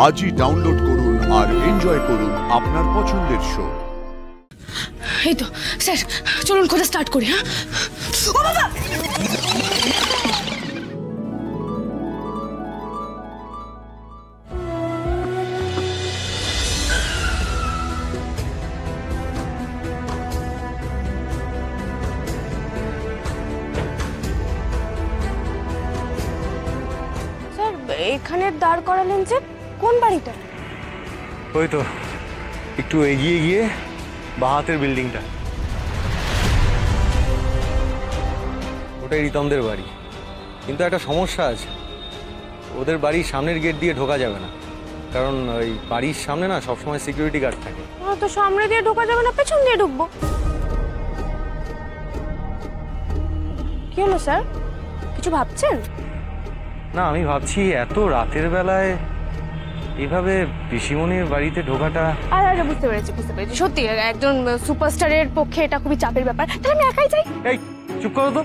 আজই ডাউনলোড করুন আর এনজয় করুন আপনার পছন্দের শো। এই তো স্যার, চলুন খোঁজা স্টার্ট করি। হ্যাঁ, ও বাবা! স্যার, এখানে দাঁড় করালেন যে কোন বাড়িটা? ওই তো একটু এগিয়ে গিয়ে বাঁ হাতের বিল্ডিংটা, ওটাই রিতমদের বাড়ি। কিন্তু একটা সমস্যা আছে, ওদের বাড়ির সামনের গেট দিয়ে ঢোকা যাবে না, কারণ ওই বাড়ির সামনে না সবসময় সিকিউরিটি গার্ড থাকে। তো সামনে দিয়ে ঢোকা যাবে না, পেছন দিয়ে ঢুকবো। কি হলো স্যার, কিছু ভাবছেন? না, আমি ভাবছি এত রাতের বেলায় এইভাবে পিসিমণির বাড়িতে ঢোকাটা। আরে বুঝতে পেরেছি, সত্যি একজন সুপারস্টারের পক্ষে এটা খুবই চাপের ব্যাপার। তাহলে আমি একাই যাই। এই চুপ করো তো,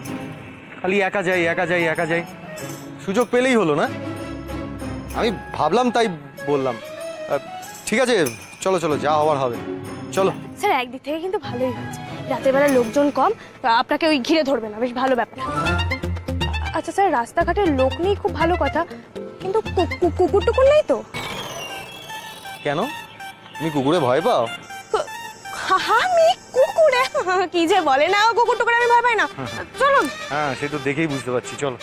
খালি একা যাই, সুযোগ পেলেই হলো না? আমি ভাবলাম তাই বললাম। ঠিক আছে, চলো যা হওয়ার হবে, চলো। স্যার, একদিক থেকে কিন্তু ভালোই হচ্ছে, রাতের বেলা লোকজন কম, আপনাকে ওই ঘিরে ধরবে না, বেশ ভালো ব্যাপার। আচ্ছা স্যার, রাস্তাঘাটের লোক নেই খুব ভালো কথা, কিন্তু কুকুর টুকুর নেই তো? কেন, তুমি কুকুরে ভয় পাও? আমি কুকুরে কি যে বলে না, কুকুর টুকুরে আমি ভয় পাই না। চলুন। হ্যাঁ, সে তো দেখেই বুঝতে পারছি, চলো।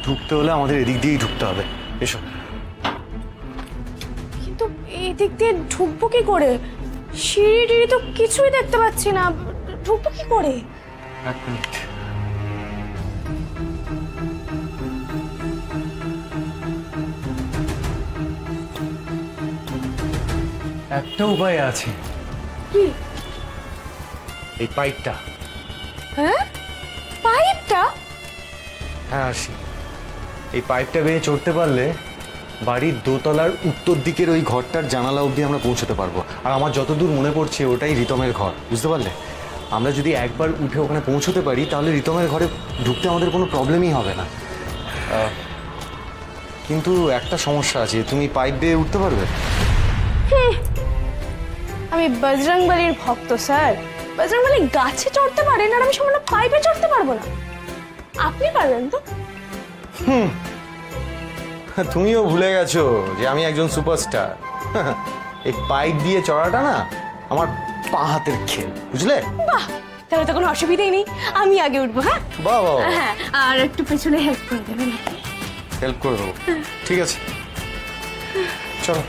ঢুকতে হলে আমাদের এদিক দিয়েই ঢুকতে হবে, এসো। কিন্তু এদিক দিয়ে ঢুকবো কি করে? সিঁড়ি টিড়ি তো কিছুই দেখতে পাচ্ছি না, ঢুকবো কি করে? এক মিনিট। একটা উপায় আছে। কি? এই পাইপটা। হ্যাঁ, পাইপটা? হ্যাঁ, আসি। এই পাইপটা বেয়ে চড়তে পারলে বাড়ির দোতলার উত্তর দিকের ওই ঘরটার জানালা অবধি আমরা পৌঁছতে পারবো। আর আমার যতদূর মনে পড়ছে ওটাই রিতমের ঘর, বুঝতে পারলে? আমরা যদি একবার উঠে ওখানে পৌঁছতে পারি তাহলে রিতমের ঘরে ঢুকতে আমাদের কোনো প্রবলেমই হবে না। কিন্তু একটা সমস্যা আছে, তুমি পাইপ বেয়ে উঠতে পারবে? আমি বজরংবলীর ভক্ত স্যার, বজরংবলী গাছে চড়তে পারেন আর আমি সামান্য পাইপে চড়তে পারবো না। আপনি পারবেন তো? তুমিও ভুলে গেছো যে আমি একজন সুপারস্টার। এই পাইপ দিয়ে চড়াটা না আমার পা হাতের খেল, বুঝলে? বাহ, তাহলে তো কোনো অসুবিধাই নেই, আমি আগে উঠবো। হ্যাঁ বাহ, হ্যাঁ, আর একটু পেছনে হেল্প করে দেবেন। হেল্প করে দেবো, ঠিক আছে, চলো।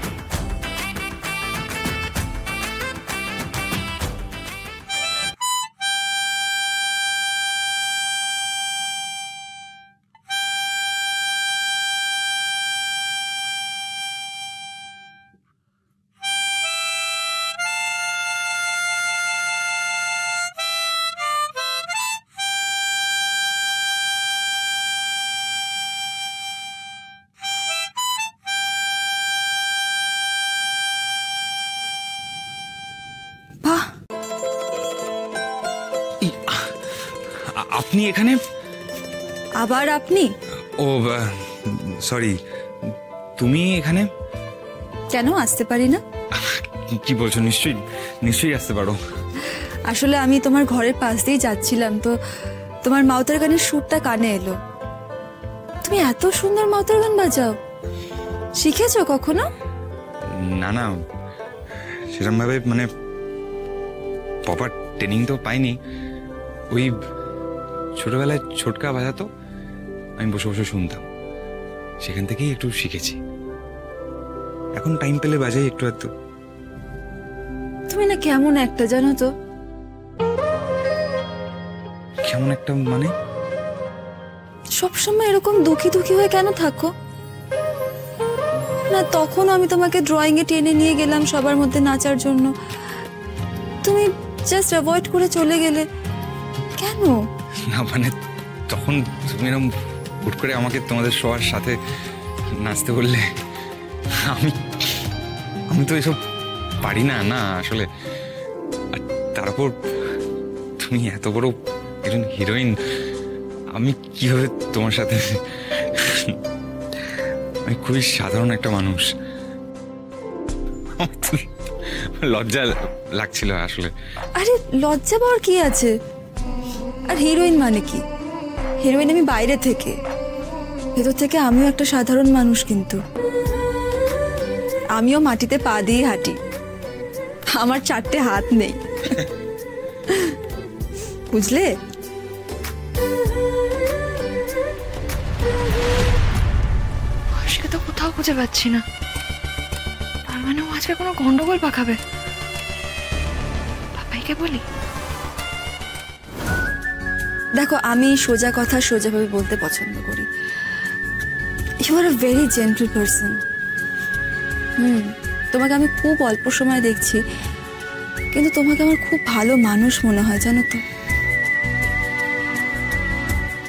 আপনি এখানে? আবার আপনি? ও সরি, তুমি এখানে? কেন আসতে পারি না? কি বলছো? নিশ্চয়ই আসতে পারো। আসলে আমি তোমার ঘরের পাশ দিয়ে যাচ্ছিলাম, তো তোমার মাউতার গানের সুরটা কানে এলো। তুমি এত সুন্দর মাউতার গান বাজাও, শিখেছো কখনো? না, সেরকম ভাবে মানে প্রপার ট্রেনিং তো পাইনি। ওই ছোটবেলায় ছোটকা বাজাতো, আমি বসে বসে শুনতাম, সেখান থেকেই একটু শিখেছি। এখন টাইম পেলে বাজাই একটু একটু। তুমি না কেমন একটা, জানো তো? কেমন একটা মানে? সবসময় এরকম দুঃখী হয়ে কেন থাকো? না, তখন আমি তোমাকে ড্রয়িং এ টেনে নিয়ে গেলাম সবার মধ্যে নাচার জন্য, তুমি জাস্ট অ্যাভয়েড করে চলে গেলে কেন? না মানে তখন তুমি এরকম হুট করে আমাকে তোমাদের সবার সাথে নাচতে বললে, আমি তো এসব পারি না আসলে। আর তারপর তুমি এত বড় একজন হিরোইন আমি কিভাবে তোমার সাথে? আমি খুবই সাধারণ একটা মানুষ। আমার তো লজ্জা লাগছিল আসলে। আরে লজ্জা পাওয়ার কি আছে? আর হিরোইন মানে কি? হিরোইন আমি বাইরে থেকে, ভেতর থেকে আমিও একটা সাধারণ মানুষ। কিন্তু আমিও মাটিতে পা দিয়ে হাঁটি, আমার 4টে হাত নেই, বুঝলে? আজকে তো কোথাও খুঁজে পাচ্ছি না, তার মানে ও আজকে কোনো গন্ডগোল পাকাবে। পাপাইকে বলি। দেখো, আমি সোজা কথা সোজাভাবে বলতে পছন্দ করি। You are a very gentle person. তোমাকে আমি খুব অল্প সময় দেখছি, কিন্তু তোমাকে আমার খুব ভালো মানুষ মনে হয়, জানো তো?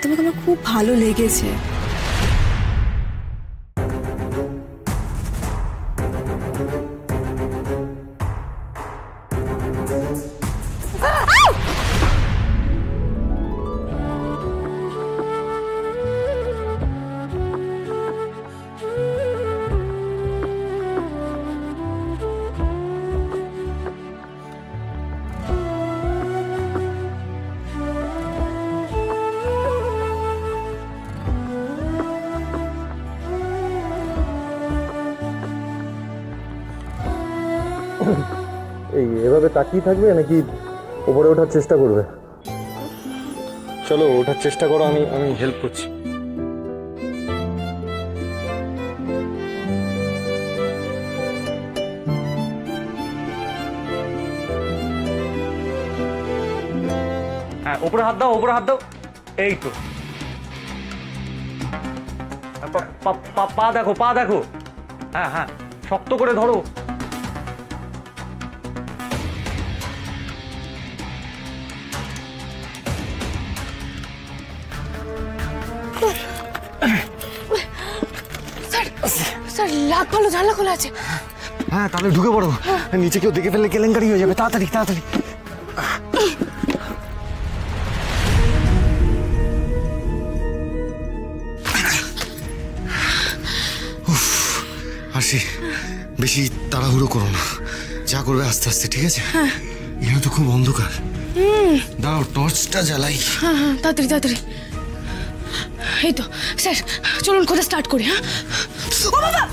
তোমাকে আমার খুব ভালো লেগেছে। এই এভাবে তাকিয়ে থাকবে নাকি উপরে ওঠার চেষ্টা করবে? চলো ওঠার চেষ্টা করো, আমি হেল্প করছি। হ্যাঁ, উপরে হাত দাও, উপরে হাত দাও। এই তো, পা দেখো, পা দেখো। হ্যাঁ হ্যাঁ, শক্ত করে ধরো। স্যার লাগ ভালো, জানলা খোলা আছে। হ্যাঁ, তাহলে ঢুকে পড়ো। নিচে কেউ দেখে ফেললে কেলেঙ্কারি হয়ে যাবে। তাড়াতাড়ি তাড়াতাড়ি। আসি, বেশি তাড়াহুড়ো করো না, যা করবে আস্তে আস্তে, ঠিক আছে? এখানে তো খুব অন্ধকার। দাও টর্চটা জ্বালাই। হ্যাঁ হ্যাঁ, তাড়াতাড়ি তাড়াতাড়ি। এই তো স্যার, চলুন খোঁজা স্টার্ট করি। হ্যাঁ, ও বাবা!